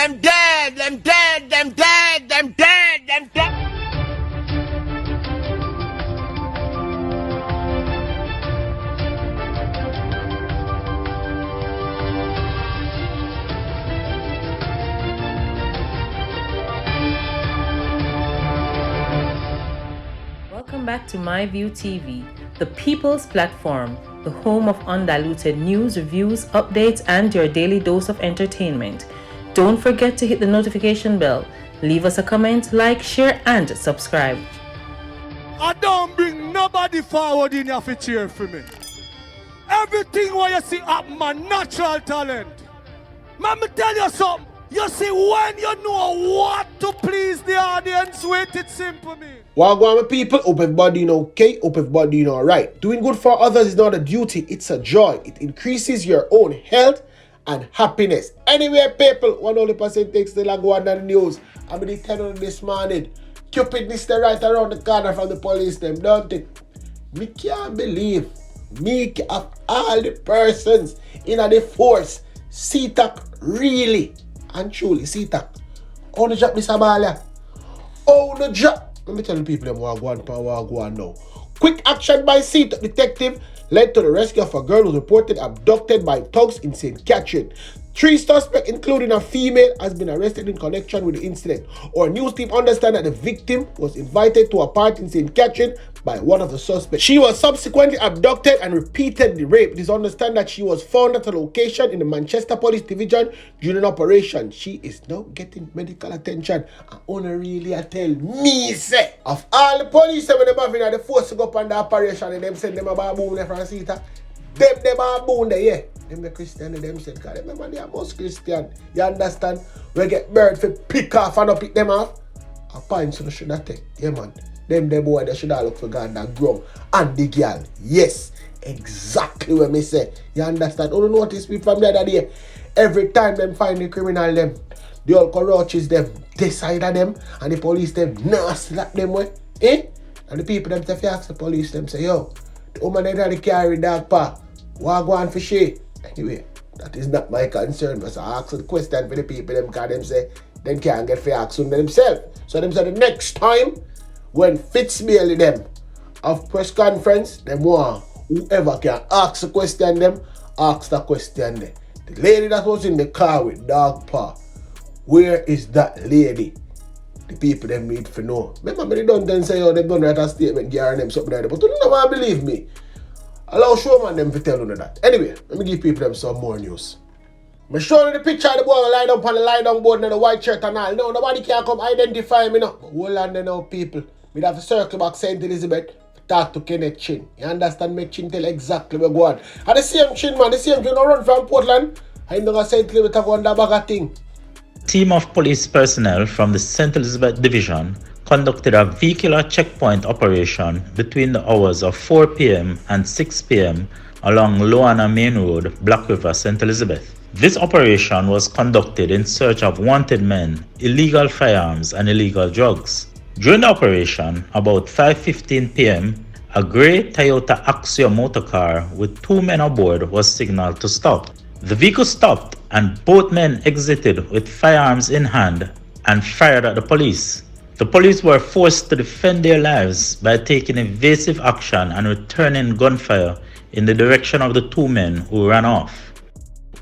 them dead, them dead, them dead, them dead, them dead. Welcome back to MyView TV, the people's platform, the home of undiluted news, reviews, updates, and your daily dose of entertainment. Don't forget to hit the notification bell, leave us a comment, like, share, and subscribe. I don't bring nobody forward in your cheer for me. Everything what you see up my natural talent. Let me tell you something. You see, when you know what to please the audience with, it's simple, me. Wagwan people, hope everybody doing okay, hope everybody doing alright. Doing good for others is not a duty, it's a joy. It increases your own health and happiness. Anyway, people, 100% takes the go on the news. I'm going to tell you this morning. Cupidness the right around the corner from the police, them, don't it? Me can't believe me of all the persons in the force, CTOC really and truly CTOC. Oh, the job, Mr. Balia. Oh, the job. Let me tell the people what I go on now. Quick action by CTOC detective led to the rescue of a girl who was reported abducted by thugs in St. Catherine. 3 suspects, including a female, has been arrested in connection with the incident. Our news team understand that the victim was invited to a party in St. Catherine by one of the suspects. She was subsequently abducted and repeatedly raped. It is understood that she was found at a location in the Manchester Police Division during an operation. She is now getting medical attention. And only really I tell me, say, of all the police when they have been the force to go up on the operation and them send them a baboon there from Sita. Them baboon there, yeah. Them the Christian them said, because remember they are most Christian. You understand? We get bird for pick off and not pick them off. A pint so should not take. Yeah man. Them boy they should have look for God and GRUNG. And the girl. Yes. Exactly what me say. You understand? Only notice me from the other day. Every time them find the criminal them, the all cockroaches them, this side of them, and the police them nasty slap them way. Eh? And the people them say if you ask the police them say, yo, the woman they carry dog paw. What go on for she? Anyway, that is not my concern. But I ask the question for the people them because them say them can't get for action themselves. So them say the next time when Fitzbailey them have press conference, them want whoever can ask the question them, ask the question them. The lady that was in the car with dog paw, where is that lady? The people them need to know. Remember they don't then say, oh, they don't write a statement, guarantee them something like that. But you don't want to believe me. Allow showman them to tell you that. Anyway, let me give people them some more news. I'm showing you the picture of the boy lying up on the lie down board in the white shirt and all. No, nobody can come identify me now. But hold on there now, people. We have to circle back St. Elizabeth to talk to Kenneth Chin. You understand me? Chin tell exactly where go on. And the same Chin, man, the same Chin run from Portland. I know that St. Elizabeth to go on that bag of thing. Team of police personnel from the St. Elizabeth Division conducted a vehicular checkpoint operation between the hours of 4 p.m. and 6 p.m. along Loana Main Road, Black River, St. Elizabeth. This operation was conducted in search of wanted men, illegal firearms, and illegal drugs. During the operation, about 5:15 p.m., a grey Toyota Axio motor car with 2 men aboard was signaled to stop. The vehicle stopped and both men exited with firearms in hand and fired at the police. The police were forced to defend their lives by taking evasive action and returning gunfire in the direction of the 2 men who ran off.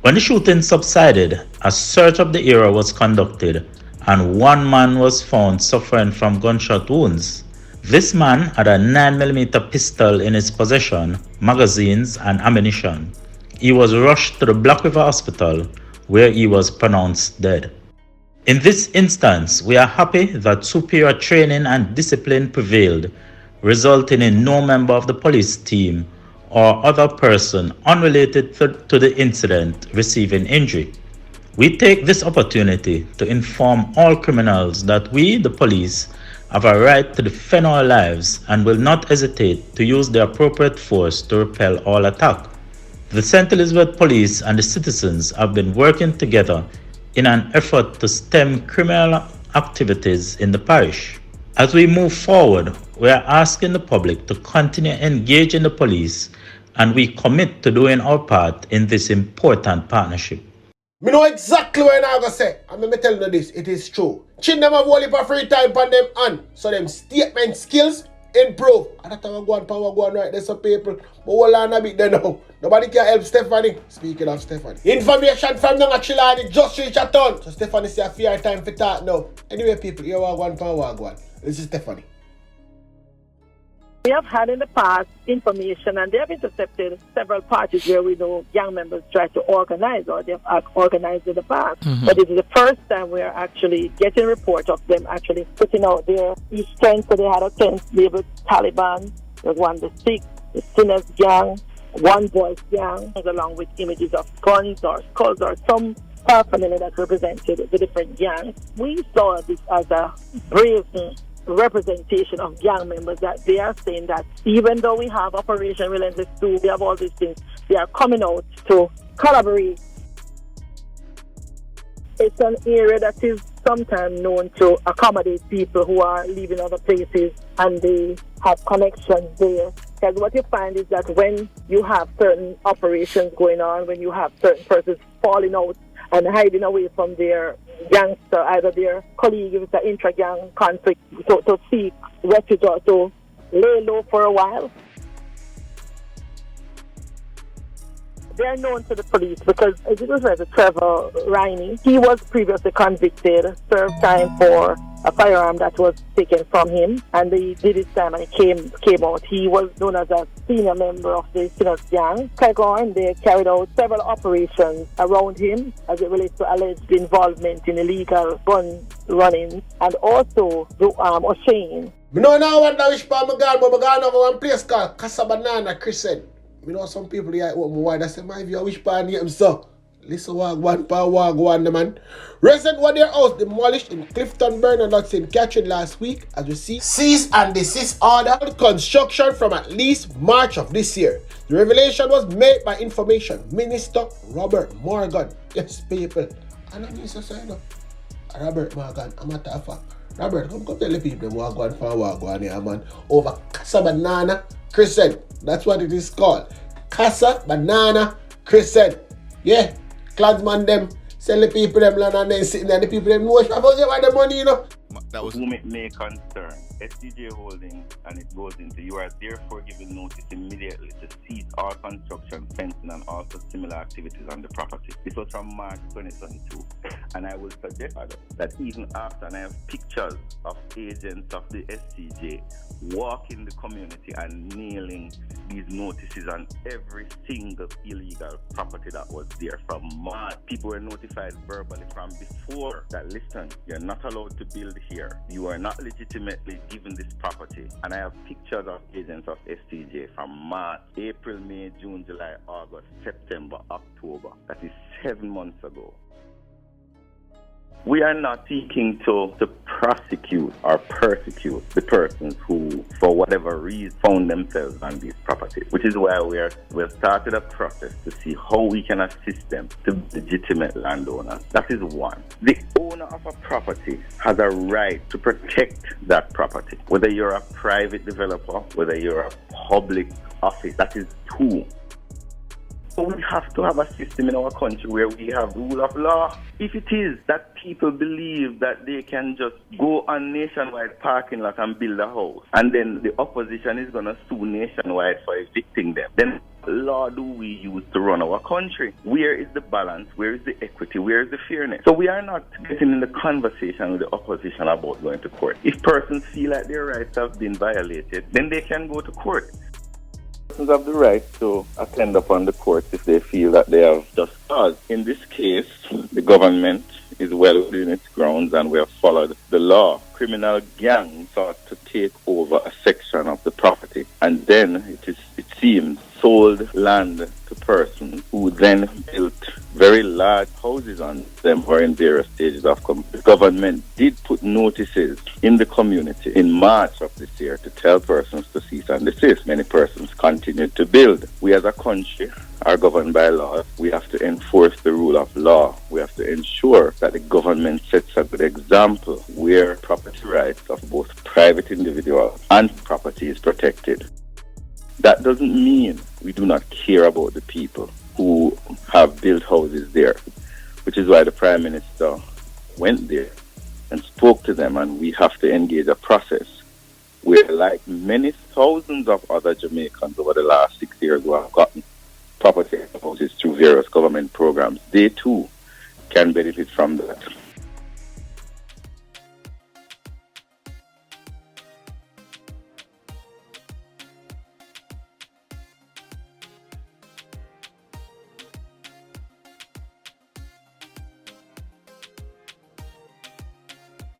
When the shooting subsided, a search of the area was conducted and 1 man was found suffering from gunshot wounds. This man had a 9mm pistol in his possession, magazines and ammunition. He was rushed to the Black River Hospital where he was pronounced dead. In this instance, we are happy that superior training and discipline prevailed, resulting in no member of the police team or other person unrelated to the incident receiving injury. We take this opportunity to inform all criminals that we, the police, have a right to defend our lives and will not hesitate to use the appropriate force to repel all attack. The St. Elizabeth Police and the citizens have been working together in an effort to stem criminal activities in the parish. As we move forward, we are asking the public to continue engaging the police, and we commit to doing our part in this important partnership. Me know exactly what I'm gonna say. And me tell you this, it is true. Chin them have a whole heap of free time on them hand. So them statement skills improve. And that's how I go on right there, some people. But hold on a bit there now. Nobody can help Stephanie. Speaking of Stephanie. Information from Nanga Chilani just reach a ton. So Stephanie say a fair time for talk now. Anyway, people, here Wagwan. This is Stephanie. We have had in the past information, and they have intercepted several parties where we know young members try to organize, or they've organized in the past. But it is the first time we are actually getting reports of them actually putting out their strength. So they had a tent labeled Taliban. There's one, the Sikhs, the Sinners Gang, One Boys Gang, along with images of guns or skulls or some paraphernalia that represented the different gangs. We saw this as a brazen representation of gang members, that they are saying that even though we have Operation Relentless 2, we have all these things, they are coming out to collaborate. It's an area that is sometimes known to accommodate people who are leaving other places, and they have connections there. Because what you find is that when you have certain operations going on, when you have certain persons falling out and hiding away from their gangster, either their colleague, if it's an intra-gang conflict, to seek refuge or to lay low for a while. They are known to the police because it was Trevor Riney. He was previously convicted, served time for a firearm that was taken from him, and he did his time and he came out. He was known as a senior member of the Sinners Gang. And they carried out several operations around him as it relates to alleged involvement in illegal gun running, and also O'Shane. Me know now what I wish for my God, but I go to one place called Casa Banana Crescent. You know some people here why they say my view I wish for name so. Listen wagwan man. Resident one their house demolished in Clifton Burner, that's in Catherine last week, as we see. Cease and desist order construction from at least March of this year. The revelation was made by Information Minister Robert Morgan. Yes, people. And I need to say no. Robert Morgan, I'm a tough fact. Robert, come tell the people wagwan here, man. Over Casa Banana Crescent. That's what it is called. Casa Banana Crescent. Yeah. Cladsman them, sell the people them land and then sitting there, the people them know about the money, you know. That was whom it may concern. SDJ Holdings, and it goes into, you are therefore given notice immediately to cease all construction, fencing, and also similar activities on the property. This was from March 2022. And I will suggest that even after, and I have pictures of agents of the SCJ walking the community and nailing these notices on every single illegal property that was there from March. People were notified verbally from before that, listen, you're not allowed to build here. You are not legitimately given this property. And I have pictures of agents of SCJ from March, April, May, June, July, August, September, October. That is 7 months ago. We are not seeking to prosecute or persecute the persons who, for whatever reason, found themselves on these properties, which is why we've started a process to see how we can assist them to legitimate landowners. That is one. The owner of a property has a right to protect that property, whether you're a private developer, whether you're a public office. That is two. So we have to have a system in our country where we have rule of law. If it is that people believe that they can just go on nationwide parking lot and build a house, and then the opposition is going to sue nationwide for evicting them, then what law do we use to run our country? Where is the balance? Where is the equity? Where is the fairness? So we are not getting in the conversation with the opposition about going to court. If persons feel like their rights have been violated, then they can go to court. Persons have the right to attend upon the court if they feel that they have just cause. In this case, the government is well within its grounds and we have followed the law. Criminal gangs sought to take over a section of the property, and then it seems sold land to persons who then built very large houses on them or in various stages of the government did put notices in the community in March of this year to tell persons to cease and desist. Many persons continued to build. We as a country are governed by law. We have to enforce the rule of law. We have to ensure that the government sets a good example where property rights of both private individuals and property is protected. That doesn't mean we do not care about the people who have built houses there. which is why the Prime Minister went there and spoke to them, and we have to engage a process where, like many thousands of other Jamaicans over the last 6 years who have gotten property houses through various government programs, they too can benefit from that.